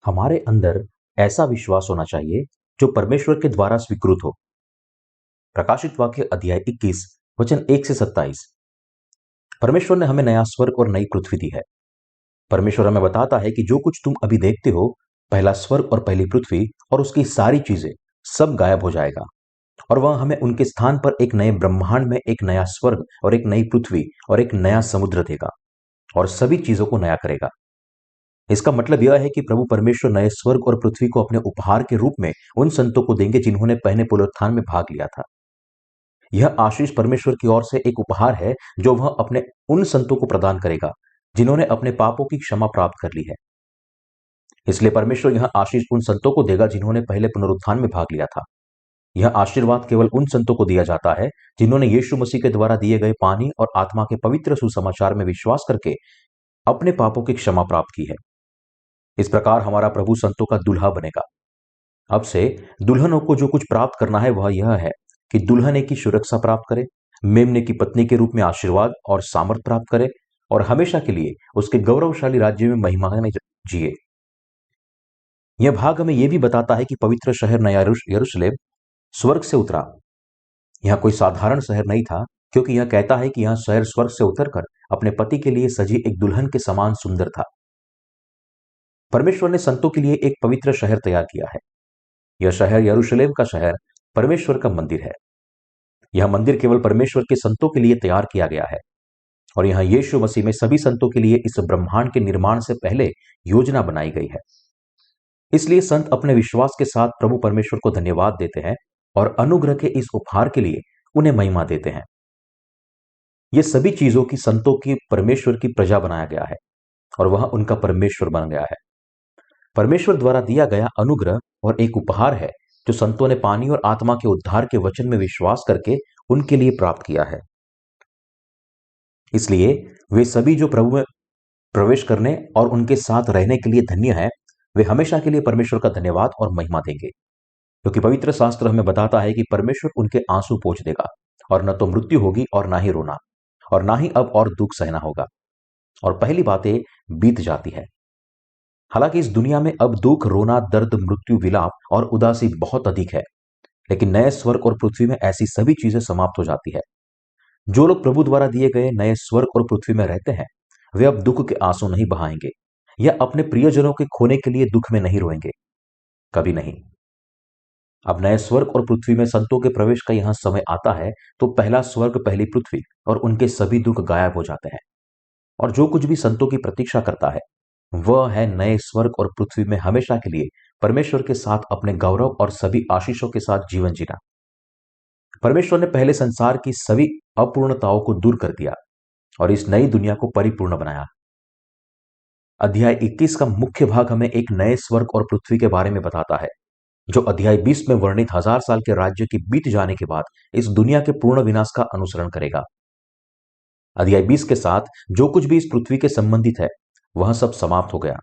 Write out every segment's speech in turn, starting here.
हमारे अंदर ऐसा विश्वास होना चाहिए जो परमेश्वर के द्वारा स्वीकृत हो। प्रकाशित वाक्य अध्याय 21 वचन 1 से 27। परमेश्वर ने हमें नया स्वर्ग और नई पृथ्वी दी है। परमेश्वर हमें बताता है कि जो कुछ तुम अभी देखते हो, पहला स्वर्ग और पहली पृथ्वी और उसकी सारी चीजें, सब गायब हो जाएगा और वह हमें उनके स्थान पर एक नए ब्रह्मांड में एक नया स्वर्ग और एक नई पृथ्वी और एक नया समुद्र देगा और सभी चीजों को नया करेगा। इसका मतलब यह है कि प्रभु परमेश्वर नए स्वर्ग और पृथ्वी को अपने उपहार के रूप में उन संतों को देंगे जिन्होंने पहले पुनरुत्थान में भाग लिया था। यह आशीष परमेश्वर की ओर से एक उपहार है जो वह अपने उन संतों को प्रदान करेगा जिन्होंने अपने पापों की क्षमा प्राप्त कर ली है। इसलिए परमेश्वर यह आशीष उन संतों को देगा जिन्होंने पहले पुनरुत्थान में भाग लिया था। यह आशीर्वाद केवल उन संतों को दिया जाता है जिन्होंने यीशु मसीह के द्वारा दिए गए पानी और आत्मा के पवित्र सुसमाचार में विश्वास करके अपने पापों की क्षमा प्राप्त की है। इस प्रकार हमारा प्रभु संतों का दूल्हा बनेगा। अब से दुल्हनों को जो कुछ प्राप्त करना है वह यह है कि दुल्हन की सुरक्षा प्राप्त करे, मेमने की पत्नी के रूप में आशीर्वाद और सामर्थ प्राप्त करे और हमेशा के लिए उसके गौरवशाली राज्य में महिमा में जिए। यह भाग हमें यह भी बताता है कि पवित्र शहर नया यरूशलेम स्वर्ग से उतरा। यह कोई साधारण शहर नहीं था, क्योंकि यह कहता है कि यह शहर स्वर्ग से उतरकर अपने पति के लिए सजी एक दुल्हन के समान सुंदर था। परमेश्वर ने संतों के लिए एक पवित्र शहर तैयार किया है। यह शहर यरूशलेम का शहर परमेश्वर का मंदिर है। यह मंदिर केवल परमेश्वर के संतों के लिए तैयार किया गया है और यह यीशु मसीह में सभी संतों के लिए इस ब्रह्मांड के निर्माण से पहले योजना बनाई गई है। इसलिए संत अपने विश्वास के साथ प्रभु परमेश्वर को धन्यवाद देते हैं और अनुग्रह के इस उपहार के लिए उन्हें महिमा देते हैं। ये सभी चीजों की संतों की परमेश्वर की प्रजा बनाया गया है और वह उनका परमेश्वर बन गया है। परमेश्वर द्वारा दिया गया अनुग्रह और एक उपहार है जो संतों ने पानी और आत्मा के उद्धार के वचन में विश्वास करके उनके लिए प्राप्त किया है। इसलिए वे सभी जो प्रभु में प्रवेश करने और उनके साथ रहने के लिए धन्य है, वे हमेशा के लिए परमेश्वर का धन्यवाद और महिमा देंगे, क्योंकि पवित्र शास्त्र हमें बताता है कि परमेश्वर उनके आंसू पोंछ देगा और न तो मृत्यु होगी और ना ही रोना और ना ही अब और दुख सहना होगा और पहली बातें बीत जाती है। हालांकि इस दुनिया में अब दुख, रोना, दर्द, मृत्यु, विलाप और उदासी बहुत अधिक है, लेकिन नए स्वर्ग और पृथ्वी में ऐसी सभी चीजें समाप्त हो जाती है। जो लोग प्रभु द्वारा दिए गए नए स्वर्ग और पृथ्वी में रहते हैं, वे अब दुख के आंसू नहीं बहाएंगे या अपने प्रियजनों के खोने के लिए दुख में नहीं रोएंगे, कभी नहीं। अब नए स्वर्ग और पृथ्वी में संतों के प्रवेश का यहां समय आता है तो पहला स्वर्ग, पहली पृथ्वी और उनके सभी दुख गायब हो जाते हैं और जो कुछ भी संतों की प्रतीक्षा करता है वह है नए स्वर्ग और पृथ्वी में हमेशा के लिए परमेश्वर के साथ अपने गौरव और सभी आशीषों के साथ जीवन जीना। परमेश्वर ने पहले संसार की सभी अपूर्णताओं को दूर कर दिया और इस नई दुनिया को परिपूर्ण बनाया। अध्याय 21 का मुख्य भाग हमें एक नए स्वर्ग और पृथ्वी के बारे में बताता है, जो अध्याय 20 में वर्णित 1000 साल के राज्य की बीत जाने के बाद इस दुनिया के पूर्ण विनाश का अनुसरण करेगा। अध्याय 20 के साथ जो कुछ भी इस पृथ्वी के संबंधित है वह सब समाप्त हो गया।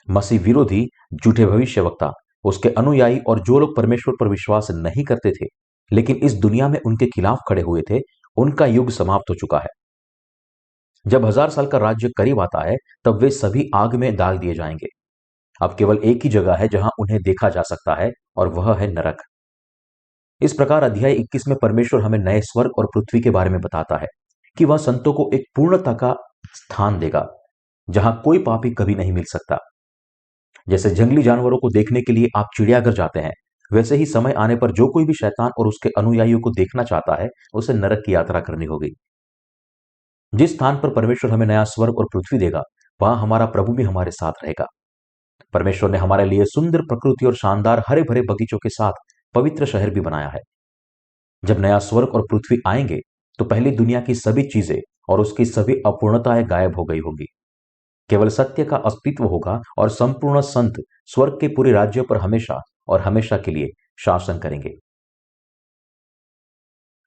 मसीह विरोधी, झूठे भविष्यवक्ता, उसके अनुयायी और जो लोग परमेश्वर पर विश्वास नहीं करते थे लेकिन इस दुनिया में उनके खिलाफ खड़े हुए थे, उनका युग समाप्त हो चुका है। जब 1000 साल का राज्य करीब आता है तब वे सभी आग में डाल दिए जाएंगे। अब केवल एक ही जगह है जहां उन्हें देखा जा सकता है और वह है नरक। इस प्रकार अध्याय 21 में परमेश्वर हमें नए स्वर्ग और पृथ्वी के बारे में बताता है कि वह संतों को एक पूर्णता का स्थान देगा जहां कोई पापी कभी नहीं मिल सकता। जैसे जंगली जानवरों को देखने के लिए आप चिड़ियाघर जाते हैं, वैसे ही समय आने पर जो कोई भी शैतान और उसके अनुयायियों को देखना चाहता है उसे नरक की यात्रा करनी होगी। जिस स्थान पर परमेश्वर हमें नया स्वर्ग और पृथ्वी देगा वहां हमारा प्रभु भी हमारे साथ रहेगा। परमेश्वर ने हमारे लिए सुंदर प्रकृति और शानदार हरे भरे बगीचों के साथ पवित्र शहर भी बनाया है। जब नया स्वर्ग और पृथ्वी आएंगे तो पहली दुनिया की सभी चीजें और उसकी सभी अपूर्णताएं गायब हो गई होगी। केवल सत्य का अस्तित्व होगा और संपूर्ण संत स्वर्ग के पूरे राज्य पर हमेशा और हमेशा के लिए शासन करेंगे।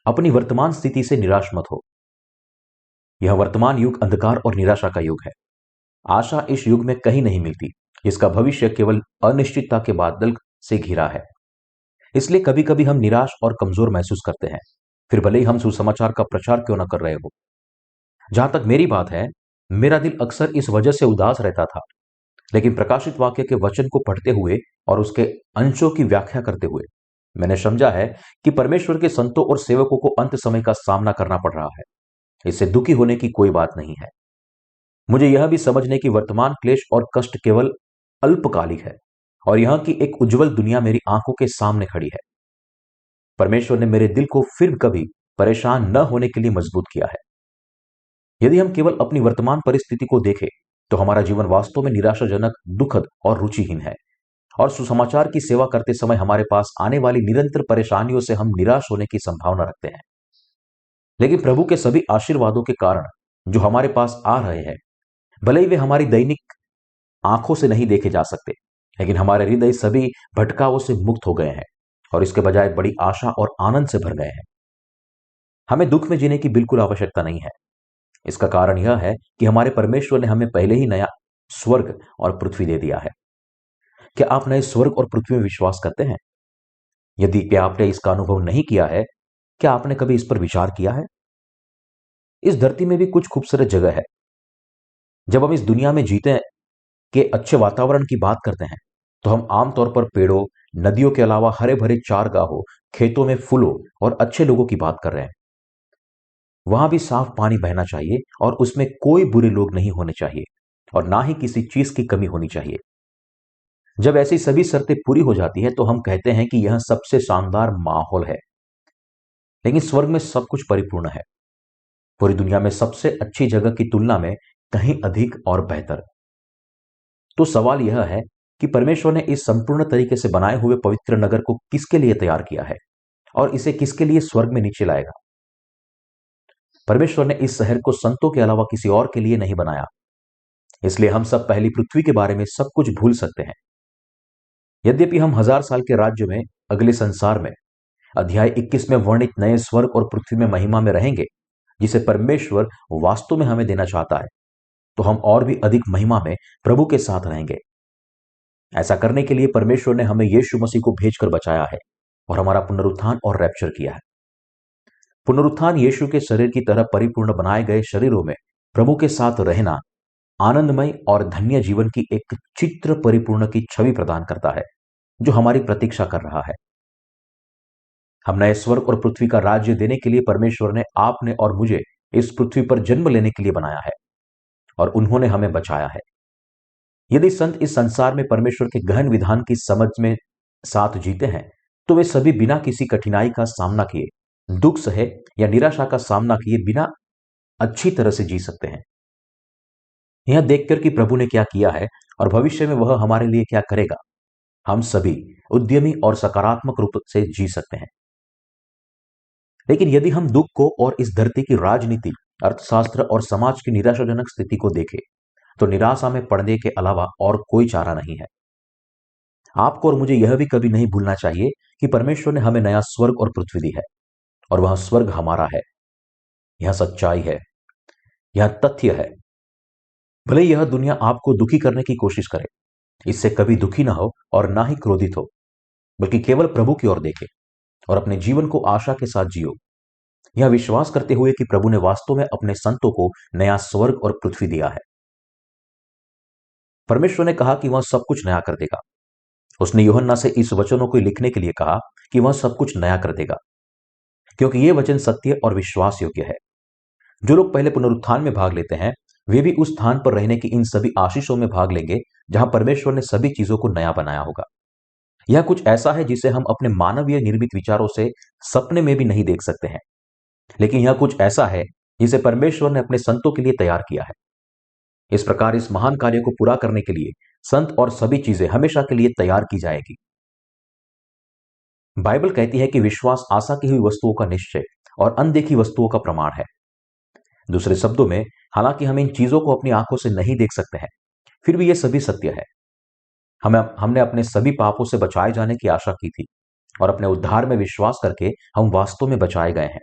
अपनी वर्तमान स्थिति से निराश मत हो। यह वर्तमान युग अंधकार और निराशा का युग है। आशा इस युग में कहीं नहीं मिलती, जिसका भविष्य केवल अनिश्चितता के बादल से घिरा है। इसलिए कभी कभी हम निराश और कमजोर महसूस करते हैं, फिर भले ही हम सुसमाचार का प्रचार क्यों न कर रहे हो। जहां तक मेरी बात है, मेरा दिल अक्सर इस वजह से उदास रहता था लेकिन प्रकाशित वाक्य के वचन को पढ़ते हुए और उसके अंशों की व्याख्या करते हुए मैंने समझा है कि परमेश्वर के संतों और सेवकों को अंत समय का सामना करना पड़ रहा है। इससे दुखी होने की कोई बात नहीं है। मुझे यह भी समझने की वर्तमान क्लेश और कष्ट केवल अल्पकालिक है और यहां की एक उज्जवल दुनिया मेरी आंखों के सामने खड़ी है। परमेश्वर ने मेरे दिल को फिर कभी परेशान न होने के लिए मजबूत किया है। यदि हम केवल अपनी वर्तमान परिस्थिति को देखें तो हमारा जीवन वास्तव में निराशाजनक, दुखद और रुचिहीन है और सुसमाचार की सेवा करते समय हमारे पास आने वाली निरंतर परेशानियों से हम निराश होने की संभावना रखते हैं। लेकिन प्रभु के सभी आशीर्वादों के कारण जो हमारे पास आ रहे हैं, भले ही वे हमारी दैनिक आंखों से नहीं देखे जा सकते, लेकिन हमारे हृदय सभी भटकावों से मुक्त हो गए हैं और इसके बजाय बड़ी आशा और आनंद से भर गए हैं। हमें दुख में जीने की बिल्कुल आवश्यकता नहीं है। इसका कारण यह है कि हमारे परमेश्वर ने हमें पहले ही नया स्वर्ग और पृथ्वी दे दिया है। क्या आप नए स्वर्ग और पृथ्वी में विश्वास करते हैं? यदि क्या आपने इसका अनुभव नहीं किया है, क्या आपने कभी इस पर विचार किया है? इस धरती में भी कुछ खूबसूरत जगह है। जब हम इस दुनिया में जीते के अच्छे वातावरण की बात करते हैं तो हम आमतौर पर पेड़ों, नदियों के अलावा हरे भरे चारगाहों, खेतों में फूलों और अच्छे लोगों की बात कर रहे हैं। वहां भी साफ पानी बहना चाहिए और उसमें कोई बुरे लोग नहीं होने चाहिए और ना ही किसी चीज की कमी होनी चाहिए। जब ऐसी सभी शर्तें पूरी हो जाती है तो हम कहते हैं कि यह सबसे शानदार माहौल है। लेकिन स्वर्ग में सब कुछ परिपूर्ण है, पूरी दुनिया में सबसे अच्छी जगह की तुलना में कहीं अधिक और बेहतर। तो सवाल यह है कि परमेश्वर ने इस संपूर्ण तरीके से बनाए हुए पवित्र नगर को किसके लिए तैयार किया है और इसे किसके लिए स्वर्ग में नीचे लाएगा? परमेश्वर ने इस शहर को संतों के अलावा किसी और के लिए नहीं बनाया। इसलिए हम सब पहली पृथ्वी के बारे में सब कुछ भूल सकते हैं। यद्यपि हम 1000 साल के राज्य में अगले संसार में अध्याय 21 में वर्णित नए स्वर्ग और पृथ्वी में महिमा में रहेंगे, जिसे परमेश्वर वास्तव में हमें देना चाहता है, तो हम और भी अधिक महिमा में प्रभु के साथ रहेंगे। ऐसा करने के लिए परमेश्वर ने हमें यीशु मसीह को भेजकर बचाया है और हमारा पुनरुत्थान और रैप्चर किया है। पुनरुत्थान यीशु के शरीर की तरह परिपूर्ण बनाए गए शरीरों में प्रभु के साथ रहना, आनंदमय और धन्य जीवन की एक चित्र परिपूर्ण की छवि प्रदान करता है जो हमारी प्रतीक्षा कर रहा है। हम नए स्वर्ग और पृथ्वी का राज्य देने के लिए परमेश्वर ने आपने और मुझे इस पृथ्वी पर जन्म लेने के लिए बनाया है और उन्होंने हमें बचाया है। यदि संत इस संसार में परमेश्वर के गहन विधान की समझ में साथ जीते हैं तो वे सभी बिना किसी कठिनाई का सामना किए, दुख सहे या निराशा का सामना किए बिना अच्छी तरह से जी सकते हैं। यह देखकर कि प्रभु ने क्या किया है और भविष्य में वह हमारे लिए क्या करेगा, हम सभी उद्यमी और सकारात्मक रूप से जी सकते हैं। लेकिन यदि हम दुख को और इस धरती की राजनीति, अर्थशास्त्र और समाज की निराशाजनक स्थिति को देखें तो निराशा में पड़ने के अलावा और कोई चारा नहीं है। आपको और मुझे यह भी कभी नहीं भूलना चाहिए कि परमेश्वर ने हमें नया स्वर्ग और पृथ्वी दी है और वह स्वर्ग हमारा है। यह सच्चाई है, यह तथ्य है। भले यह दुनिया आपको दुखी करने की कोशिश करे, इससे कभी दुखी ना हो और ना ही क्रोधित हो, बल्कि केवल प्रभु की ओर देखे और अपने जीवन को आशा के साथ जियो, यह विश्वास करते हुए कि प्रभु ने वास्तव में अपने संतों को नया स्वर्ग और पृथ्वी दिया है। परमेश्वर ने कहा कि वह सब कुछ नया कर देगा। उसने यूहन्ना से इस वचनों को लिखने के लिए कहा कि वह सब कुछ नया कर देगा, क्योंकि यह वचन सत्य और विश्वास योग्य है। जो लोग पहले पुनरुत्थान में भाग लेते हैं वे भी उस स्थान पर रहने की इन सभी आशीषों में भाग लेंगे जहां परमेश्वर ने सभी चीजों को नया बनाया होगा। यह कुछ ऐसा है जिसे हम अपने मानवीय निर्मित विचारों से सपने में भी नहीं देख सकते हैं, लेकिन यह कुछ ऐसा है जिसे परमेश्वर ने अपने संतों के लिए तैयार किया है। इस प्रकार इस महान कार्य को पूरा करने के लिए संत और सभी चीजें हमेशा के लिए तैयार की जाएगी। बाइबल कहती है कि विश्वास आशा की हुई वस्तुओं का निश्चय और अनदेखी वस्तुओं का प्रमाण है। दूसरे शब्दों में, हालांकि हम इन चीजों को अपनी आंखों से नहीं देख सकते हैं, फिर भी यह सभी सत्य है। हमने अपने सभी पापों से बचाए जाने की आशा की थी और अपने उद्धार में विश्वास करके हम वास्तव में बचाए गए हैं।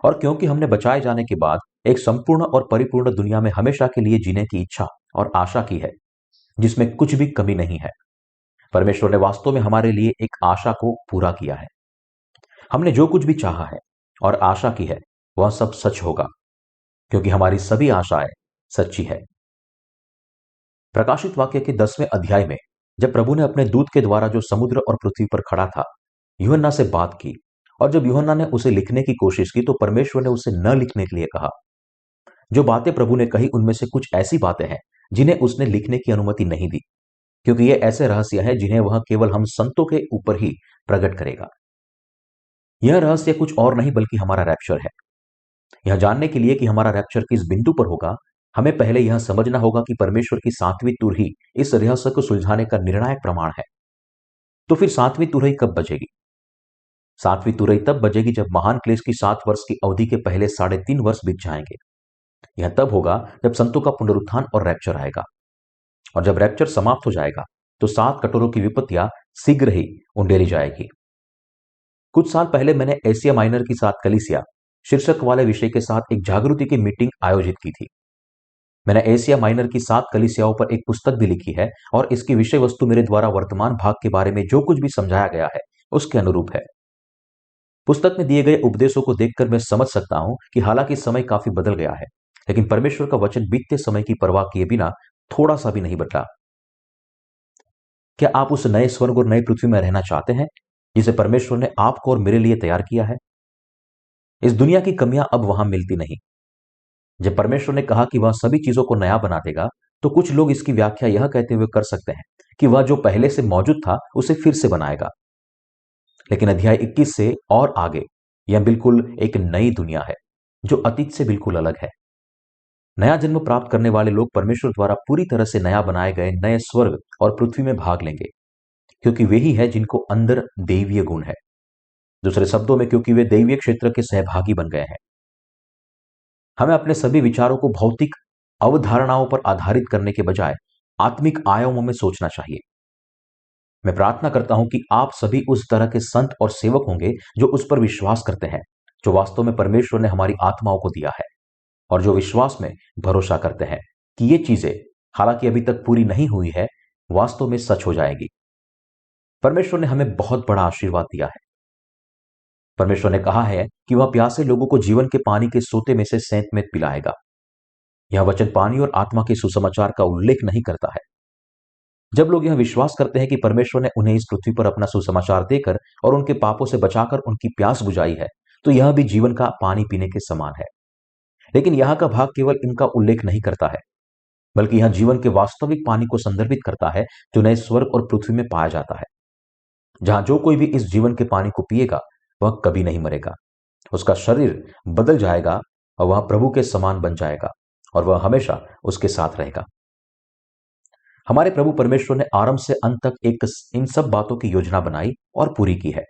और क्योंकि हमने बचाए जाने के बाद एक संपूर्ण और परिपूर्ण दुनिया में हमेशा के लिए जीने की इच्छा और आशा की है, जिसमें कुछ भी कमी नहीं है, परमेश्वर ने वास्तव में हमारे लिए एक आशा को पूरा किया है। हमने जो कुछ भी चाहा है और आशा की है वह सब सच होगा, क्योंकि हमारी सभी आशाएं सच्ची है। प्रकाशित वाक्य के 10वें अध्याय में जब प्रभु ने अपने दूत के द्वारा जो समुद्र और पृथ्वी पर खड़ा था यूहन्ना से बात की, और जब यूहन्ना ने उसे लिखने की कोशिश की तो परमेश्वर ने उसे न लिखने के लिए कहा। जो बातें प्रभु ने कही उनमें से कुछ ऐसी बातें हैं जिन्हें उसने लिखने की अनुमति नहीं दी, क्योंकि ये ऐसे रहस्य हैं जिन्हें वह केवल हम संतों के ऊपर ही प्रकट करेगा। यह रहस्य कुछ और नहीं बल्कि हमारा रैप्चर है। यह जानने के लिए कि हमारा रैप्चर किस बिंदु पर होगा, हमें पहले यह समझना होगा कि परमेश्वर की सातवीं तुरही इस रहस्य को सुलझाने का निर्णायक प्रमाण है। तो फिर सातवीं तुरही कब बजेगी? सातवीं तुरही तब बजेगी जब महान क्लेश की 7 वर्ष की अवधि के पहले 3.5 वर्ष बीत जाएंगे। यह तब होगा जब संतों का पुनरुत्थान और रैप्चर आएगा। और जब रैप्चर समाप्त हो जाएगा तो 7 कटोरों की विपत्तियां शीघ्र ही उंडेली जाएगी। कुछ साल पहले मैंने एशिया माइनर की 7 कलीसिया शीर्षक वाले विषय के साथ एक जागृति की मीटिंग आयोजित की थी। मैंने एशिया माइनर की 7 कलीसियाओं पर एक पुस्तक भी लिखी है और इसकी विषय वस्तु मेरे द्वारा वर्तमान भाग के बारे में जो कुछ भी समझाया गया है उसके अनुरूप है। पुस्तक में दिए गए उपदेशों को देखकर मैं समझ सकता हूं कि हालांकि समय काफी बदल गया है, लेकिन परमेश्वर का वचन बीतते समय की परवाह किए बिना थोड़ा सा भी नहीं बदला। क्या आप उस नए स्वर्ग और नई पृथ्वी में रहना चाहते हैं जिसे परमेश्वर ने आपको और मेरे लिए तैयार किया है? इस दुनिया की कमियां अब वहां मिलती नहीं। जब परमेश्वर ने कहा कि वह सभी चीजों को नया बना देगा, तो कुछ लोग इसकी व्याख्या यह कहते हुए कर सकते हैं कि वह जो पहले से मौजूद था उसे फिर से बनाएगा। लेकिन अध्याय 21 से और आगे यह बिल्कुल एक नई दुनिया है जो अतीत से बिल्कुल अलग है। नया जन्म प्राप्त करने वाले लोग परमेश्वर द्वारा पूरी तरह से नया बनाए गए नए स्वर्ग और पृथ्वी में भाग लेंगे, क्योंकि वे ही है जिनको अंदर दैवीय गुण है। दूसरे शब्दों में, क्योंकि वे दैवीय क्षेत्र के सहभागी बन गए हैं। हमें अपने सभी विचारों को भौतिक अवधारणाओं पर आधारित करने के बजाय आत्मिक आयामों में सोचना चाहिए। मैं प्रार्थना करता हूं कि आप सभी उस तरह के संत और सेवक होंगे जो उस पर विश्वास करते हैं जो वास्तव में परमेश्वर ने हमारी आत्माओं को दिया है, और जो विश्वास में भरोसा करते हैं कि ये चीजें, हालांकि अभी तक पूरी नहीं हुई है, वास्तव में सच हो जाएगी। परमेश्वर ने हमें बहुत बड़ा आशीर्वाद दिया है। परमेश्वर ने कहा है कि वह प्यासे लोगों को जीवन के पानी के सोते में से सेंतमेंत पिलाएगा। यह वचन पानी और आत्मा के सुसमाचार का उल्लेख नहीं करता है। जब लोग यह विश्वास करते हैं कि परमेश्वर ने उन्हें इस पृथ्वी पर अपना सुसमाचार देकर और उनके पापों से बचाकर उनकी प्यास बुझाई है, तो यह भी जीवन का पानी पीने के समान है। लेकिन यहां का भाग केवल इनका उल्लेख नहीं करता है, बल्कि यह जीवन के वास्तविक पानी को संदर्भित करता है जो नए स्वर्ग और पृथ्वी में पाया जाता है, जहां जो कोई भी इस जीवन के पानी को पिएगा वह कभी नहीं मरेगा। उसका शरीर बदल जाएगा और वह प्रभु के समान बन जाएगा और वह हमेशा उसके साथ रहेगा। हमारे प्रभु परमेश्वर ने आरंभ से अंत तक इन सब बातों की योजना बनाई और पूरी की है।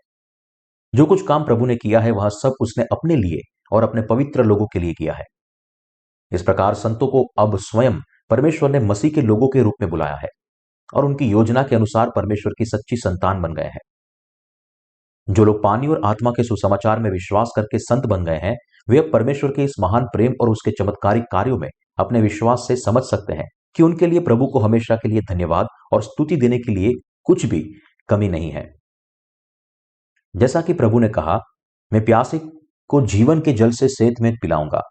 जो कुछ काम प्रभु ने किया है वह सब उसने अपने लिए और अपने पवित्र लोगों के लिए किया है। इस प्रकार संतों को अब स्वयं परमेश्वर ने मसीह के लोगों के रूप में बुलाया है और उनकी योजना के अनुसार परमेश्वर की सच्ची संतान बन गए हैं। जो लोग पानी और आत्मा के सुसमाचार में विश्वास करके संत बन गए हैं, वे अब परमेश्वर के इस महान प्रेम और उसके चमत्कारिक कार्यों में अपने विश्वास से समझ सकते हैं कि उनके लिए प्रभु को हमेशा के लिए धन्यवाद और स्तुति देने के लिए कुछ भी कमी नहीं है। जैसा कि प्रभु ने कहा, मैं प्यासे को जीवन के जल से सेंतमेंत पिलाऊंगा।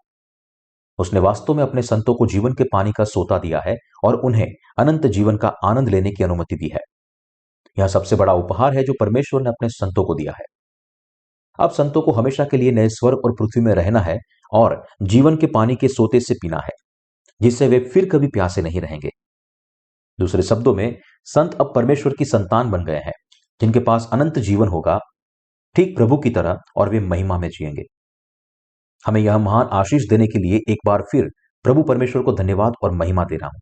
उसने वास्तव में अपने संतों को जीवन के पानी का सोता दिया है और उन्हें अनंत जीवन का आनंद लेने की अनुमति दी है। यह सबसे बड़ा उपहार है जो परमेश्वर ने अपने संतों को दिया है। अब संतों को हमेशा के लिए नए स्वर्ग और पृथ्वी में रहना है और जीवन के पानी के सोते से पीना है, जिससे वे फिर कभी प्यासे नहीं रहेंगे। दूसरे शब्दों में, संत अब परमेश्वर की संतान बन गए हैं जिनके पास अनंत जीवन होगा, ठीक प्रभु की तरह, और वे महिमा में जिएंगे। हमें यह महान आशीष देने के लिए एक बार फिर प्रभु परमेश्वर को धन्यवाद और महिमा दे रहा हूं।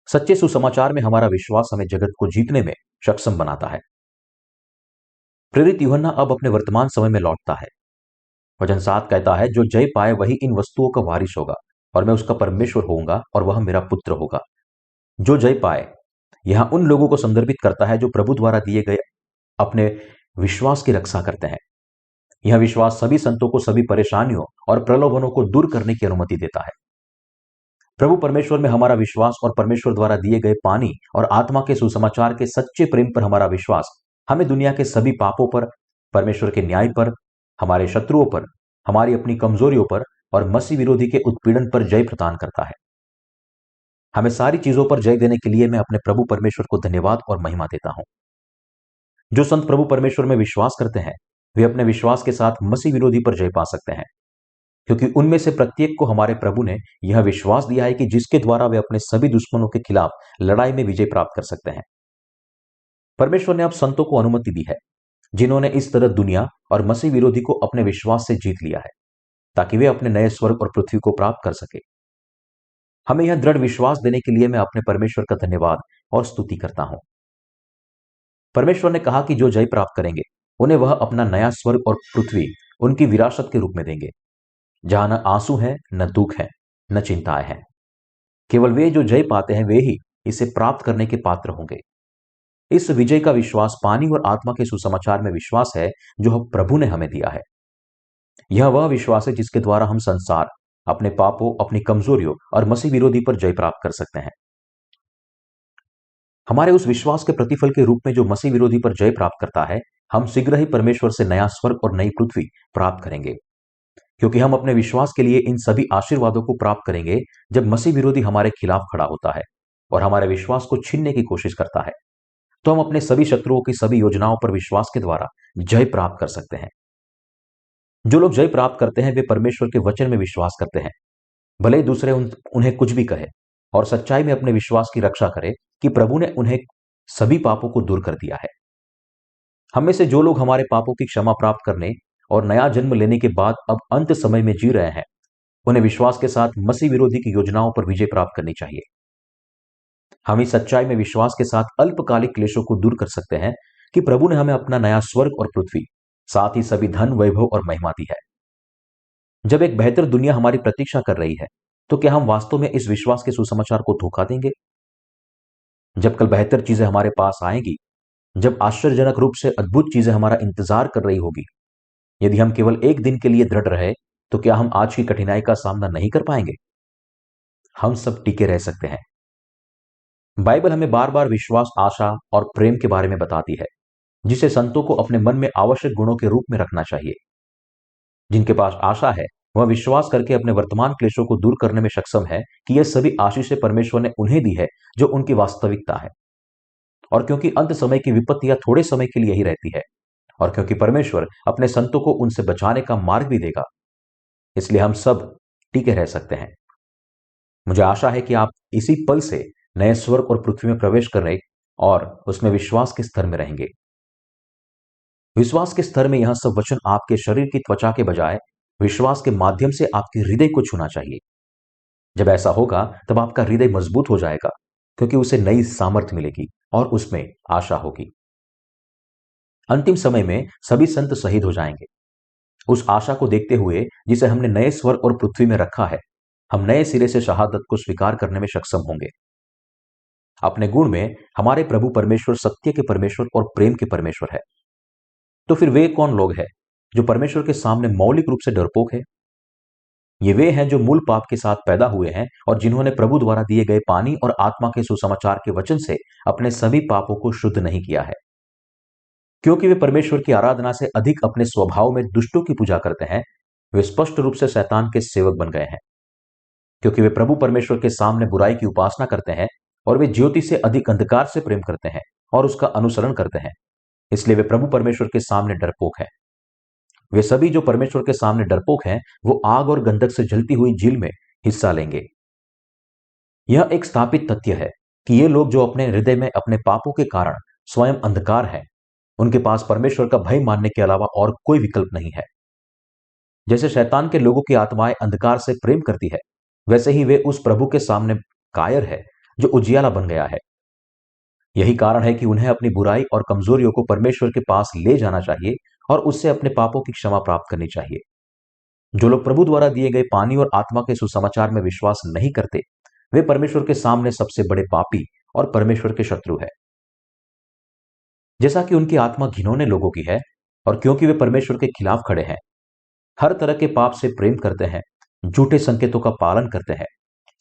सच्चे सुसमाचार में हमारा विश्वास हमें जगत को जीतने में सक्षम बनाता है। प्रेरित यूहन्ना अब अपने वर्तमान समय में लौटता है। वचन 7 कहता है, जो जय पाए वही इन वस्तुओं का वारिस होगा और मैं उसका परमेश्वर होऊंगा और वह मेरा पुत्र होगा। जो जय पाए यहां उन लोगों को संदर्भित करता है जो प्रभु द्वारा दिए गए अपने विश्वास की रक्षा करते हैं। यह विश्वास सभी संतों को सभी परेशानियों और प्रलोभनों को दूर करने की अनुमति देता है। प्रभु परमेश्वर में हमारा विश्वास और परमेश्वर द्वारा दिए गए पानी और आत्मा के सुसमाचार के सच्चे प्रेम पर हमारा विश्वास हमें दुनिया के सभी पापों पर, परमेश्वर के न्याय पर, हमारे शत्रुओं पर, हमारी अपनी कमजोरियों पर और मसीह विरोधी के उत्पीड़न पर जय प्रदान करता है। हमें सारी चीजों पर जय देने के लिए मैं अपने प्रभु परमेश्वर को धन्यवाद और महिमा देता हूं। जो संत प्रभु परमेश्वर में विश्वास करते हैं वे अपने विश्वास के साथ मसीह विरोधी पर जय पा सकते हैं, क्योंकि उनमें से प्रत्येक को हमारे प्रभु ने यह विश्वास दिया है कि जिसके द्वारा वे अपने सभी दुश्मनों के खिलाफ लड़ाई में विजय प्राप्त कर सकते हैं। परमेश्वर ने अब संतों को अनुमति दी है जिन्होंने इस तरह दुनिया और मसीह विरोधी को अपने विश्वास से जीत लिया है, ताकि वे अपने नए स्वर्ग और पृथ्वी को प्राप्त कर सके। हमें यह दृढ़ विश्वास देने के लिए मैं अपने परमेश्वर का धन्यवाद और स्तुति करता हूं। परमेश्वर ने कहा कि जो जय प्राप्त करेंगे उन्हें वह अपना नया स्वर्ग और पृथ्वी उनकी विरासत के रूप में देंगे, जहां न आंसू है, न दुख है, न चिंताएं हैं। केवल वे जो जय पाते हैं वे ही इसे प्राप्त करने के पात्र होंगे। इस विजय का विश्वास पानी और आत्मा के सुसमाचार में विश्वास है जो प्रभु ने हमें दिया है। यह वह विश्वास है जिसके द्वारा हम संसार, अपने पापों, अपनी कमजोरियों और मसीह विरोधी पर जय प्राप्त कर सकते हैं। हमारे उस विश्वास के प्रतिफल के रूप में जो मसीह विरोधी पर जय प्राप्त करता है, हम शीघ्र ही परमेश्वर से नया स्वर्ग और नई पृथ्वी प्राप्त करेंगे, क्योंकि हम अपने विश्वास के लिए इन सभी आशीर्वादों को प्राप्त करेंगे जब मसीह विरोधी हमारे खिलाफ खड़ा होता है और हमारे विश्वास को छीनने की कोशिश करता है। तो हम अपने सभी शत्रुओं की सभी योजनाओं पर विश्वास के द्वारा जय प्राप्त कर सकते हैं। जो लोग जय प्राप्त करते हैं वे परमेश्वर के वचन में विश्वास करते हैं, भले ही दूसरे उन्हें कुछ भी कहे, और सच्चाई में अपने विश्वास की रक्षा करे कि प्रभु ने उन्हें सभी पापों को दूर कर दिया है। हम में से जो लोग हमारे पापों की क्षमा प्राप्त करने और नया जन्म लेने के बाद अब अंत समय में जी रहे हैं, उन्हें विश्वास के साथ मसीह विरोधी की योजनाओं पर विजय प्राप्त करनी चाहिए। हम इस सच्चाई में विश्वास के साथ अल्पकालिक क्लेशों को दूर कर सकते हैं कि प्रभु ने हमें अपना नया स्वर्ग और पृथ्वी, साथ ही सभी धन, वैभव और महिमा दी है। जब एक बेहतर दुनिया हमारी प्रतीक्षा कर रही है, तो क्या हम वास्तव में इस विश्वास के सुसमाचार को धोखा देंगे? जब कल बेहतर चीजें हमारे पास आएंगी, जब आश्चर्यजनक रूप से अद्भुत चीजें हमारा इंतजार कर रही होगी, यदि हम केवल एक दिन के लिए दृढ़ रहे, तो क्या हम आज की कठिनाई का सामना नहीं कर पाएंगे? हम सब टिके रह सकते हैं। बाइबल हमें बार बार विश्वास, आशा और प्रेम के बारे में बताती है, जिसे संतों को अपने मन में आवश्यक गुणों के रूप में रखना चाहिए। जिनके पास आशा है वह विश्वास करके अपने वर्तमान क्लेशों को दूर करने में सक्षम है कि यह सभी आशीषें परमेश्वर ने उन्हें दी है जो उनकी वास्तविकता है। और क्योंकि अंत समय की विपत्तियां थोड़े समय के लिए ही रहती है, और क्योंकि परमेश्वर अपने संतों को उनसे बचाने का मार्ग भी देगा, इसलिए हम सब टिके रह सकते हैं। मुझे आशा है कि आप इसी पल से नए स्वर्ग और पृथ्वी में प्रवेश करें और उसमें विश्वास के स्तर में रहेंगे। विश्वास के स्तर में यह सब वचन आपके शरीर की त्वचा के बजाय विश्वास के माध्यम से आपके हृदय को छूना चाहिए। जब ऐसा होगा तब आपका हृदय मजबूत हो जाएगा, क्योंकि उसे नई सामर्थ्य मिलेगी और उसमें आशा होगी। अंतिम समय में सभी संत शहीद हो जाएंगे। उस आशा को देखते हुए जिसे हमने नए स्वर्ग और पृथ्वी में रखा है, हम नए सिरे से शहादत को स्वीकार करने में सक्षम होंगे। अपने गुण में हमारे प्रभु परमेश्वर सत्य के परमेश्वर और प्रेम के परमेश्वर है। तो फिर वे कौन लोग हैं जो परमेश्वर के सामने मौलिक रूप से डरपोक है? ये वे हैं जो मूल पाप के साथ पैदा हुए हैं और जिन्होंने प्रभु द्वारा दिए गए पानी और आत्मा के सुसमाचार के वचन से अपने सभी पापों को शुद्ध नहीं किया है। क्योंकि वे परमेश्वर की आराधना से अधिक अपने स्वभाव में दुष्टों की पूजा करते हैं, वे स्पष्ट रूप से शैतान के सेवक बन गए हैं। क्योंकि वे प्रभु परमेश्वर के सामने बुराई की उपासना करते हैं और वे ज्योति से अधिक अंधकार से प्रेम करते हैं और उसका अनुसरण करते हैं, इसलिए वे प्रभु परमेश्वर के सामने डरपोक हैं। वे सभी जो परमेश्वर के सामने डरपोक हैं, वो आग और गंधक से जलती हुई झील में हिस्सा लेंगे। यह एक स्थापित तथ्य है कि ये लोग जो अपने हृदय में अपने पापों के कारण स्वयं अंधकार हैं, उनके पास परमेश्वर का भय मानने के अलावा और कोई विकल्प नहीं है। जैसे शैतान के लोगों की आत्माएं अंधकार से प्रेम करती है, वैसे ही वे उस प्रभु के सामने कायर है जो उजियाला बन गया है। यही कारण है कि उन्हें अपनी बुराई और कमजोरियों को परमेश्वर के पास ले जाना चाहिए और उससे अपने पापों की क्षमा प्राप्त करनी चाहिए। जो लोग प्रभु द्वारा दिए गए पानी और आत्मा के सुसमाचार में विश्वास नहीं करते, वे परमेश्वर के सामने सबसे बड़े पापी और परमेश्वर के शत्रु है। जैसा कि उनकी आत्मा घिनौने लोगों की है, और क्योंकि वे परमेश्वर के खिलाफ खड़े हैं, हर तरह के पाप से प्रेम करते हैं, झूठे संकेतों का पालन करते हैं,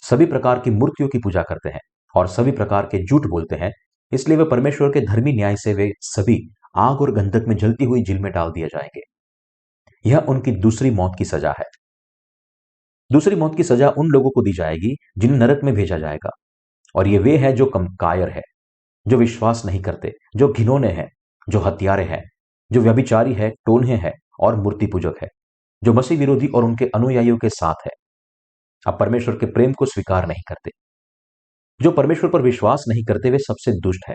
सभी प्रकार की मूर्तियों की पूजा करते हैं और सभी प्रकार के झूठ बोलते हैं, इसलिए वे परमेश्वर के धर्मी न्याय से वे सभी आग और गंधक में जलती हुई झील में डाल दिए जाएंगे। यह उनकी दूसरी मौत की सजा है। दूसरी मौत की सजा उन लोगों को दी जाएगी जिन्हें नरक में भेजा जाएगा। और ये वे हैं जो कम कायर है, जो विश्वास नहीं करते, जो घिनौने हैं, जो हत्यारे हैं, जो व्यभिचारी है, टोन्हे है और मूर्ति पूजक है, जो मसीह विरोधी और उनके अनुयायियों के साथ है। अब परमेश्वर के प्रेम को स्वीकार नहीं करते। जो परमेश्वर पर विश्वास नहीं करते वे सबसे दुष्ट है।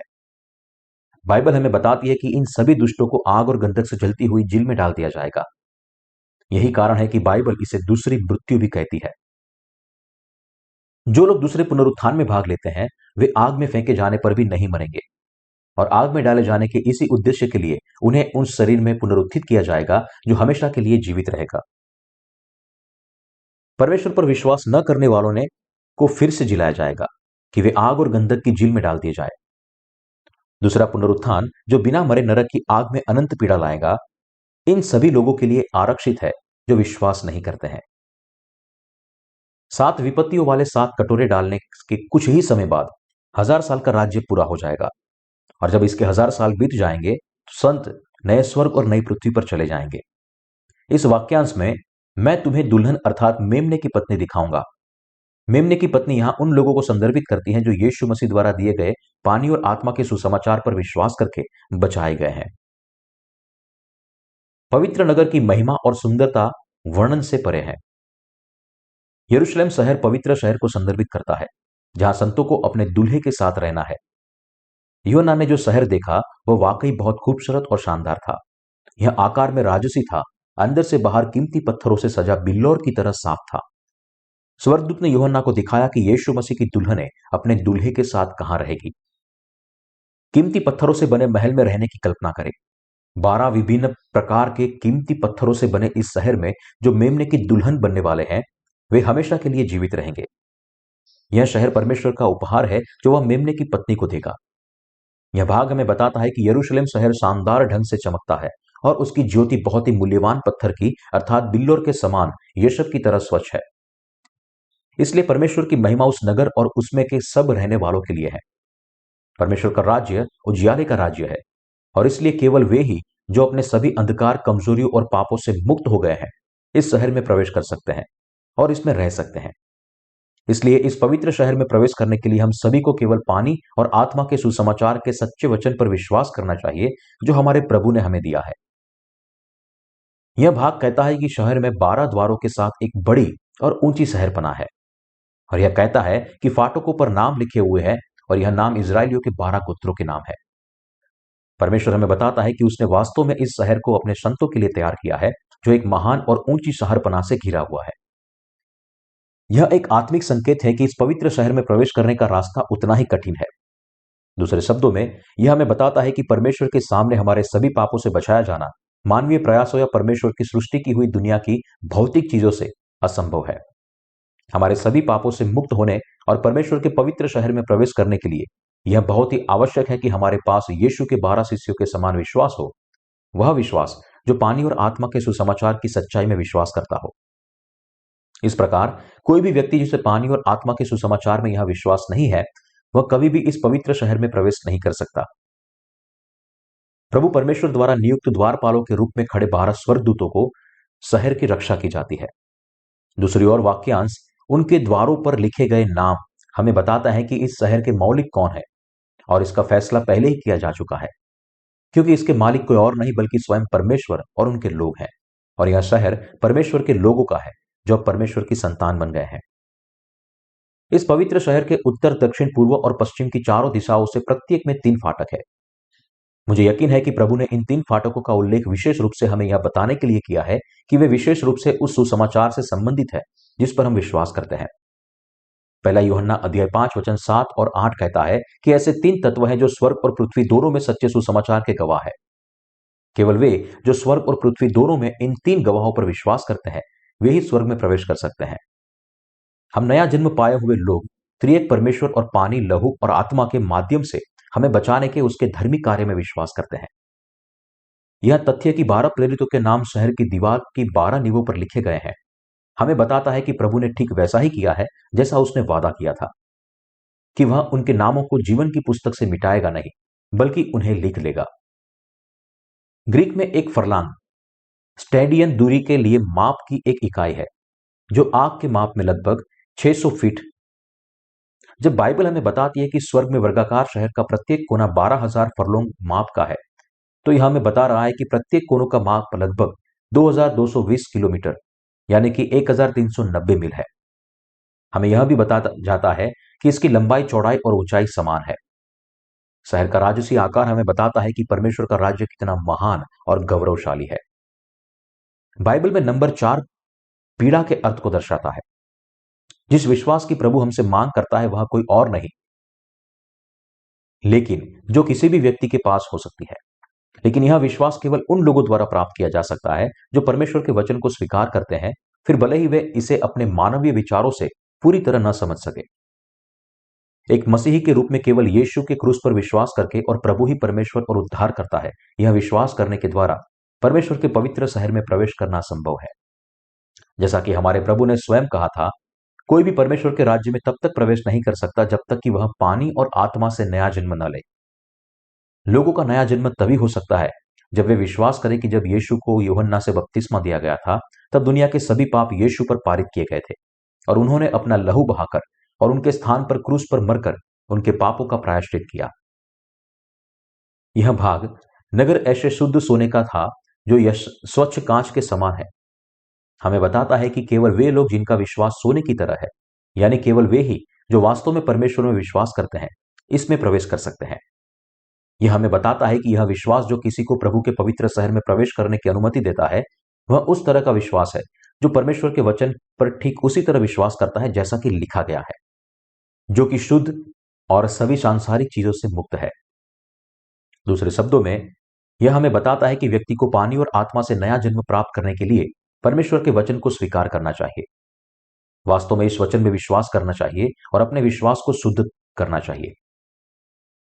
बाइबल हमें बताती है कि इन सभी दुष्टों को आग और गंधक से जलती हुई जेल में डाल दिया जाएगा। यही कारण है कि बाइबल इसे दूसरी मृत्यु भी कहती है। जो लोग दूसरे पुनरुत्थान में भाग लेते हैं वे आग में फेंके जाने पर भी नहीं मरेंगे, और आग में डाले जाने के इसी उद्देश्य के लिए उन्हें उस शरीर में पुनरुत्थित किया जाएगा जो हमेशा के लिए जीवित रहेगा। परमेश्वर पर विश्वास न करने वालों ने को फिर से जिलाया जाएगा कि वे आग और गंधक की झील में डाल दिए जाए। दूसरा पुनरुत्थान जो बिना मरे नरक की आग में अनंत पीड़ा लाएगा, इन सभी लोगों के लिए आरक्षित है जो विश्वास नहीं करते हैं। 7 विपत्तियों वाले 7 कटोरे डालने के कुछ ही समय बाद 1000 साल का राज्य पूरा हो जाएगा, और जब इसके 1000 साल बीत जाएंगे तो संत नए स्वर्ग और नई पृथ्वी पर चले जाएंगे। इस वाक्यांश में मैं तुम्हें दुल्हन अर्थात मेमने की पत्नी दिखाऊंगा। मेमने की पत्नी यहां उन लोगों को संदर्भित करती हैं जो यीशु मसीह द्वारा दिए गए पानी और आत्मा के सुसमाचार पर विश्वास करके बचाए गए हैं। पवित्र नगर की महिमा और सुंदरता वर्णन से परे है। यरूशलेम शहर पवित्र शहर को संदर्भित करता है जहां संतों को अपने दूल्हे के साथ रहना है। यूहन्ना ने जो शहर देखा वह वाकई बहुत खूबसूरत और शानदार था। यह आकार में राजसी था, अंदर से बाहर कीमती पत्थरों से सजा बिल्लौर की तरह साफ था। स्वर्गदूत ने यूहन्ना को दिखाया कि यीशु मसीह की दुल्हने अपने दूल्हे के साथ कहां रहेगी। कीमती पत्थरों से बने महल में रहने की कल्पना करें। 12 विभिन्न प्रकार के कीमती पत्थरों से बने इस शहर में जो मेमने की दुल्हन बनने वाले हैं वे हमेशा के लिए जीवित रहेंगे। यह शहर परमेश्वर का उपहार है जो वह मेमने की पत्नी को देगा। यह भाग हमें बताता है कि यरूशलेम शहर शानदार ढंग से चमकता है और उसकी ज्योति बहुत ही मूल्यवान पत्थर की अर्थात बिल्लोर के समान यशब की तरह स्वच्छ है। इसलिए परमेश्वर की महिमा उस नगर और उसमें के सब रहने वालों के लिए है। परमेश्वर का राज्य उजियाले का राज्य है, और इसलिए केवल वे ही जो अपने सभी अंधकार, कमजोरियों और पापों से मुक्त हो गए हैं इस शहर में प्रवेश कर सकते हैं और इसमें रह सकते हैं। इसलिए इस पवित्र शहर में प्रवेश करने के लिए हम सभी को केवल पानी और आत्मा के सुसमाचार के सच्चे वचन पर विश्वास करना चाहिए जो हमारे प्रभु ने हमें दिया है। यह भाग कहता है कि शहर में 12 द्वारों के साथ एक बड़ी और ऊंची शहर बना है, और यह कहता है कि फाटकों पर नाम लिखे हुए हैं, और यह नाम इजरायलियों के 12 गोत्रों के नाम है। परमेश्वर हमें बताता है कि उसने वास्तव में इस शहर को अपने संतों के लिए तैयार किया है जो एक महान और ऊंची शहरपनाह से घिरा हुआ है। यह एक आत्मिक संकेत है कि इस पवित्र शहर में प्रवेश करने का रास्ता उतना ही कठिन है। दूसरे शब्दों में यह हमें बताता है कि परमेश्वर के सामने हमारे सभी पापों से बचाया जाना मानवीय प्रयासों या परमेश्वर की सृष्टि की हुई दुनिया की भौतिक चीजों से असंभव है। हमारे सभी पापों से मुक्त होने और परमेश्वर के पवित्र शहर में प्रवेश करने के लिए यह बहुत ही आवश्यक है कि हमारे पास यीशु के 12 शिष्यों के समान विश्वास हो, वह विश्वास जो पानी और आत्मा के सुसमाचार की सच्चाई में विश्वास करता हो। इस प्रकार कोई भी व्यक्ति जिसे पानी और आत्मा के सुसमाचार में यह विश्वास नहीं है वह कभी भी इस पवित्र शहर में प्रवेश नहीं कर सकता। प्रभु परमेश्वर द्वारा नियुक्त द्वारपालों के रूप में खड़े 12 स्वर्गदूतों को शहर की रक्षा की जाती है। दूसरी ओर वाक्यांश उनके द्वारों पर लिखे गए नाम हमें बताता है कि इस शहर के मौलिक कौन है, और इसका फैसला पहले ही किया जा चुका है, क्योंकि इसके मालिक कोई और नहीं बल्कि स्वयं परमेश्वर और उनके लोग हैं, और यह शहर परमेश्वर के लोगों का है जो अब परमेश्वर की संतान बन गए हैं। इस पवित्र शहर के उत्तर, दक्षिण, पूर्व और पश्चिम की चारों दिशाओं से प्रत्येक में 3 फाटक है। मुझे यकीन है कि प्रभु ने इन 3 फाटकों का उल्लेख विशेष रूप से हमें यह बताने के लिए किया है कि वे विशेष रूप से उस सुसमाचार से संबंधित है जिस पर हम विश्वास करते हैं। पहला यूहन्ना अध्याय 5 वचन 7 और 8 कहता है कि ऐसे 3 तत्व हैं जो स्वर्ग और पृथ्वी दोनों में सच्चे सुसमाचार के गवाह है। केवल वे जो स्वर्ग और पृथ्वी दोनों में इन 3 गवाहों पर विश्वास करते हैं वे ही स्वर्ग में प्रवेश कर सकते हैं। हम नया जन्म पाए हुए लोग त्रिएक परमेश्वर और पानी, लहू और आत्मा के माध्यम से हमें बचाने के उसके धर्मी कार्य में विश्वास करते हैं। यह तथ्य कि 12 प्रेरितों के नाम शहर की दीवार की 12 नींवों पर लिखे गए हैं हमें बताता है कि प्रभु ने ठीक वैसा ही किया है जैसा उसने वादा किया था, कि वह उनके नामों को जीवन की पुस्तक से मिटाएगा नहीं बल्कि उन्हें लिख लेगा। ग्रीक में एक फरलांग स्टेडियन दूरी के लिए माप की एक इकाई है जो आग के माप में लगभग 600 फीट जब बाइबल हमें बताती है कि स्वर्ग में वर्गाकार शहर का प्रत्येक कोना 12,000 फरलोंग माप का है, तो यह हमें बता रहा है कि प्रत्येक कोनों का माप लगभग 2,220 किलोमीटर यानी कि 1,390 मील है। हमें यह भी बताता जाता है कि इसकी लंबाई, चौड़ाई और ऊंचाई समान है। शहर का राजसी आकार हमें बताता है कि परमेश्वर का राज्य कितना महान और गौरवशाली है। बाइबल में नंबर 4 पीड़ा के अर्थ को दर्शाता है। जिस विश्वास की प्रभु हमसे मांग करता है वह कोई और नहीं, लेकिन जो किसी भी व्यक्ति के पास हो सकती है। लेकिन यह विश्वास केवल उन लोगों द्वारा प्राप्त किया जा सकता है जो परमेश्वर के वचन को स्वीकार करते हैं, फिर भले ही वे इसे अपने मानवीय विचारों से पूरी तरह न समझ सके। एक मसीही के रूप में केवल यीशु के क्रूस पर विश्वास करके और प्रभु ही परमेश्वर और उद्धार करता है, यह विश्वास करने के द्वारा परमेश्वर के पवित्र शहर में प्रवेश करना संभव है। जैसा कि हमारे प्रभु ने स्वयं कहा था, कोई भी परमेश्वर के राज्य में तब तक प्रवेश नहीं कर सकता जब तक कि वह पानी और आत्मा से नया जन्म न ले। लोगों का नया जन्म तभी हो सकता है जब वे विश्वास करें कि जब यीशु को यूहन्ना से बपतिस्मा दिया गया था, तब दुनिया के सभी पाप यीशु पर पारित किए गए थे और उन्होंने अपना लहू बहाकर और उनके स्थान पर क्रूस पर मरकर उनके पापों का प्रायश्चित किया। यह भाग नगर ऐसे शुद्ध सोने का था जो यश स्वच्छ कांच के समान है। हमें बताता है कि केवल वे लोग जिनका विश्वास सोने की तरह है, यानी केवल वे ही जो वास्तव में परमेश्वर में विश्वास करते हैं, इसमें प्रवेश कर सकते हैं। यह हमें बताता है कि यह विश्वास जो किसी को प्रभु के पवित्र शहर में प्रवेश करने की अनुमति देता है, वह उस तरह का विश्वास है जो परमेश्वर के वचन पर ठीक उसी तरह विश्वास करता है जैसा कि लिखा गया है, जो कि शुद्ध और सभी सांसारिक चीजों से मुक्त है। दूसरे शब्दों में यह हमें बताता है कि व्यक्ति को पानी और आत्मा से नया जन्म प्राप्त करने के लिए परमेश्वर के वचन को स्वीकार करना चाहिए, वास्तव में इस वचन में विश्वास करना चाहिए और अपने विश्वास को शुद्ध करना चाहिए।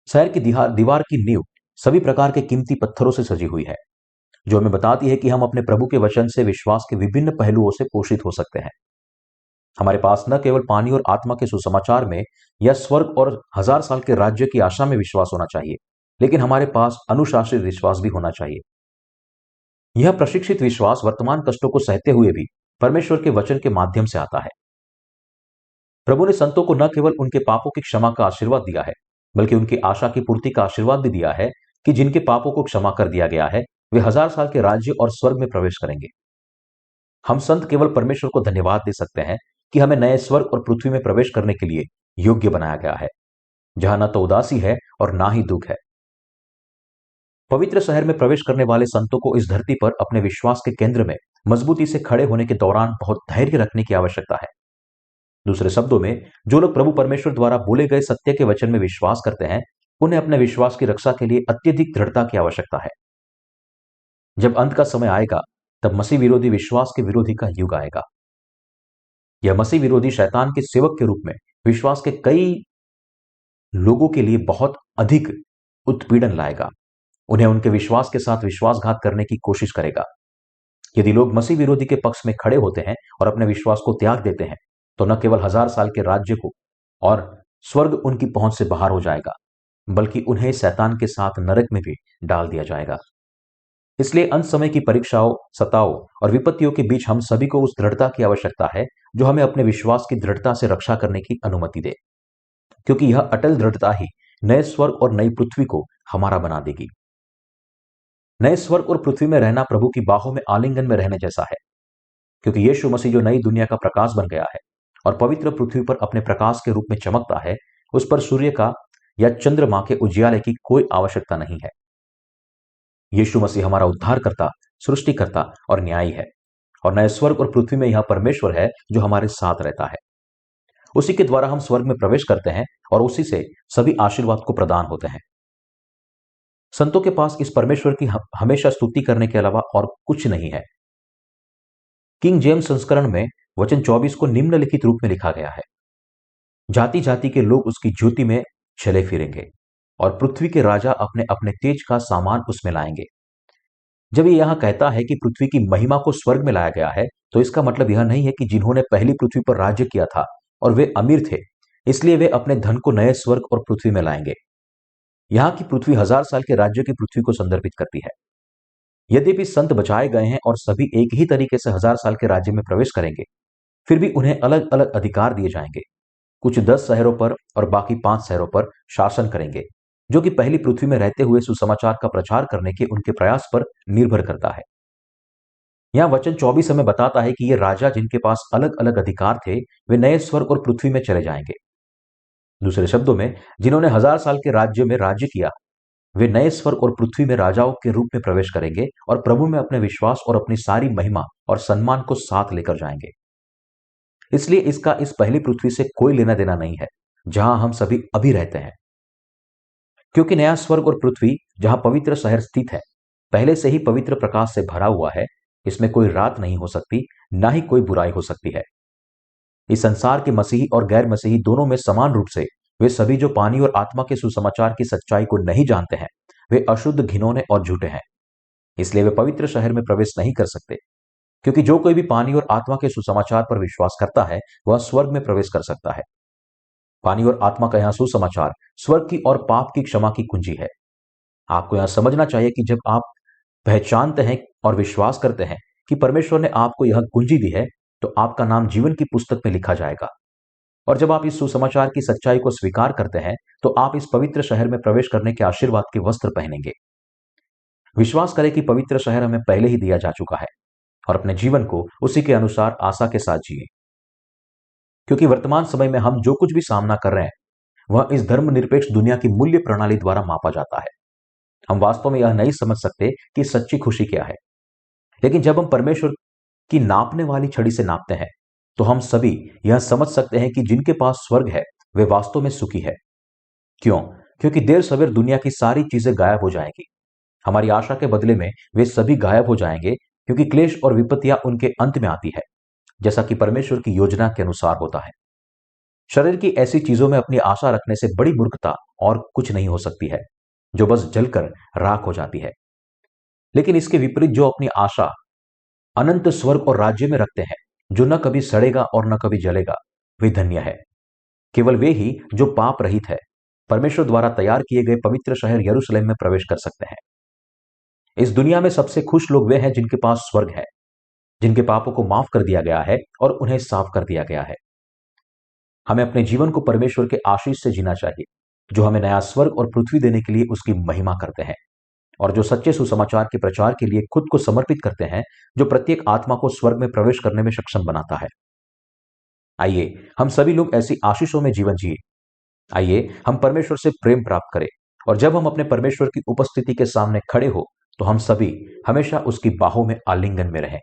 शहर की दीवार की नींव सभी प्रकार के कीमती पत्थरों से सजी हुई है, जो हमें बताती है कि हम अपने प्रभु के वचन से विश्वास के विभिन्न पहलुओं से पोषित हो सकते हैं। हमारे पास न केवल पानी और आत्मा के सुसमाचार में या स्वर्ग और 1000 साल के राज्य की आशा में विश्वास होना चाहिए, लेकिन हमारे पास अनुशासित विश्वास भी होना चाहिए। यह प्रशिक्षित विश्वास वर्तमान कष्टों को सहते हुए भी परमेश्वर के वचन के माध्यम से आता है। प्रभु ने संतों को न केवल उनके पापों की क्षमा का आशीर्वाद दिया है, बल्कि उनकी आशा की पूर्ति का आशीर्वाद भी दिया है कि जिनके पापों को क्षमा कर दिया गया है, वे 1000 साल के राज्य और स्वर्ग में प्रवेश करेंगे। हम संत केवल परमेश्वर को धन्यवाद दे सकते हैं कि हमें नए स्वर्ग और पृथ्वी में प्रवेश करने के लिए योग्य बनाया गया है, जहां न तो उदासी है और ना ही दुख है। पवित्र शहर में प्रवेश करने वाले संतों को इस धरती पर अपने विश्वास के केंद्र में मजबूती से खड़े होने के दौरान बहुत धैर्य रखने की आवश्यकता है। दूसरे शब्दों में, जो लोग प्रभु परमेश्वर द्वारा बोले गए सत्य के वचन में विश्वास करते हैं, उन्हें अपने विश्वास की रक्षा के लिए अत्यधिक दृढ़ता की आवश्यकता है। जब अंत का समय आएगा, तब मसीह विरोधी विश्वास के विरोधी का युग आएगा। यह मसीह विरोधी शैतान के सेवक के रूप में विश्वास के कई लोगों के लिए बहुत अधिक उत्पीड़न लाएगा, उन्हें उनके विश्वास के साथ विश्वासघात करने की कोशिश करेगा। यदि लोग मसीह विरोधी के पक्ष में खड़े होते हैं और अपने विश्वास को त्याग देते हैं, तो न केवल 1000 साल के राज्य को और स्वर्ग उनकी पहुंच से बाहर हो जाएगा, बल्कि उन्हें शैतान के साथ नरक में भी डाल दिया जाएगा। इसलिए अंत समय की परीक्षाओं, सताओं और विपत्तियों के बीच हम सभी को उस दृढ़ता की आवश्यकता है जो हमें अपने विश्वास की दृढ़ता से रक्षा करने की अनुमति दे, क्योंकि यह अटल दृढ़ता ही नए स्वर्ग और नई पृथ्वी को हमारा बना देगी। नए स्वर्ग और पृथ्वी में रहना प्रभु की बाहों में आलिंगन में रहने जैसा है, क्योंकि यीशु मसीह जो नई दुनिया का प्रकाश बन गया है और पवित्र पृथ्वी पर अपने प्रकाश के रूप में चमकता है, उस पर सूर्य का या चंद्रमा के उजियाले की कोई आवश्यकता नहीं है। यीशु मसीह हमारा उद्धारकर्ता, सृष्टिकर्ता और न्यायी है, और नए स्वर्ग और पृथ्वी में यह परमेश्वर है जो हमारे साथ रहता है। उसी के द्वारा हम स्वर्ग में प्रवेश करते हैं और उसी से सभी आशीर्वाद को प्रदान होते हैं। संतों के पास इस परमेश्वर की हमेशा स्तुति करने के अलावा और कुछ नहीं है। किंग जेम्स संस्करण में वचन 24 को निम्नलिखित रूप में लिखा गया है, जाति जाति के लोग उसकी ज्योति में चले फिरेंगे और पृथ्वी के राजा अपने अपने तेज का सामान उसमें लाएंगे। जब ये यहां कहता है कि पृथ्वी की महिमा को स्वर्ग में लाया गया है, तो इसका मतलब यह नहीं है कि जिन्होंने पहली पृथ्वी पर राज्य किया था और वे अमीर थे, इसलिए वे अपने धन को नए स्वर्ग और पृथ्वी में लाएंगे। यहां की पृथ्वी 1000 साल के राज्य की पृथ्वी को संदर्भित करती है। यद्यपि संत बचाए गए हैं और सभी एक ही तरीके से 1000 साल के राज्य में प्रवेश करेंगे, फिर भी उन्हें अलग अलग अधिकार दिए जाएंगे। कुछ 10 शहरों पर और बाकी 5 शहरों पर शासन करेंगे, जो कि पहली पृथ्वी में रहते हुए सुसमाचार का प्रचार करने के उनके प्रयास पर निर्भर करता है। यहाँ वचन 24 हमें बताता है कि ये राजा जिनके पास अलग अलग अधिकार थे, वे नए स्वर्ग और पृथ्वी में चले जाएंगे। दूसरे शब्दों में, जिन्होंने 1000 साल के राज्य में राज्य किया, वे नए स्वर्ग और पृथ्वी में राजाओं के रूप में प्रवेश करेंगे और प्रभु में अपने विश्वास और अपनी सारी महिमा और सम्मान को साथ लेकर जाएंगे। इसलिए इसका इस पहली पृथ्वी से कोई लेना देना नहीं है, जहां हम सभी अभी रहते हैं। क्योंकि नया स्वर्ग और पृथ्वी, जहां पवित्र शहर स्थित है, पहले से ही पवित्र प्रकाश से भरा हुआ है। इसमें कोई रात नहीं हो सकती, ना ही कोई बुराई हो सकती है। इस संसार के मसीही और गैर मसीही दोनों में समान रूप से वे सभी जो पानी और आत्मा के सुसमाचार की सच्चाई को नहीं जानते हैं, वे अशुद्ध, घिनौने और झूठे हैं। इसलिए वे पवित्र शहर में प्रवेश नहीं कर सकते। क्योंकि जो कोई भी पानी और आत्मा के सुसमाचार पर विश्वास करता है, वह स्वर्ग में प्रवेश कर सकता है। पानी और आत्मा का यहां सुसमाचार स्वर्ग की और पाप की क्षमा की कुंजी है। आपको यहां समझना चाहिए कि जब आप पहचानते हैं और विश्वास करते हैं कि परमेश्वर ने आपको यह कुंजी दी है, तो आपका नाम जीवन की पुस्तक में लिखा जाएगा। और जब आप इस सुसमाचार की सच्चाई को स्वीकार करते हैं, तो आप इस पवित्र शहर में प्रवेश करने के आशीर्वाद के वस्त्र पहनेंगे। विश्वास करें कि पवित्र शहर हमें पहले ही दिया जा चुका है और अपने जीवन को उसी के अनुसार आशा के साथ जिए। क्योंकि वर्तमान समय में हम जो कुछ भी सामना कर रहे हैं, वह इस धर्मनिरपेक्ष दुनिया की मूल्य प्रणाली द्वारा मापा जाता है। हम वास्तव में यह नहीं समझ सकते कि सच्ची खुशी क्या है। लेकिन जब हम परमेश्वर की नापने वाली छड़ी से नापते हैं, तो हम सभी यह समझ सकते हैं कि जिनके पास स्वर्ग है, वे वास्तव में सुखी है। क्यों? क्योंकि देर सवेर दुनिया की सारी चीजें गायब हो जाएंगी। हमारी आशा के बदले में वे सभी गायब हो जाएंगे, क्योंकि क्लेश और विपत्तियां उनके अंत में आती है, जैसा कि परमेश्वर की योजना के अनुसार होता है। शरीर की ऐसी चीजों में अपनी आशा रखने से बड़ी मूर्खता और कुछ नहीं हो सकती है, जो बस जलकर राख हो जाती है। लेकिन इसके विपरीत जो अपनी आशा अनंत स्वर्ग और राज्य में रखते हैं, जो न कभी सड़ेगा और न कभी जलेगा, वे धन्य है। केवल वे ही जो पाप रहित है, परमेश्वर द्वारा तैयार किए गए पवित्र शहर यरूशलेम में प्रवेश कर सकते हैं। इस दुनिया में सबसे खुश लोग वे हैं जिनके पास स्वर्ग है, जिनके पापों को माफ कर दिया गया है और उन्हें साफ कर दिया गया है। हमें अपने जीवन को परमेश्वर के आशीष से जीना चाहिए, जो हमें नया स्वर्ग और पृथ्वी देने के लिए उसकी महिमा करते हैं, और जो सच्चे सुसमाचार के प्रचार के लिए खुद को समर्पित करते हैं, जो प्रत्येक आत्मा को स्वर्ग में प्रवेश करने में सक्षम बनाता है। आइए हम सभी लोग ऐसी आशीषों में जीवन जिए। आइए हम परमेश्वर से प्रेम प्राप्त करें, और जब हम अपने परमेश्वर की उपस्थिति के सामने खड़े हो, तो हम सभी हमेशा उसकी बाहों में आलिंगन में रहें।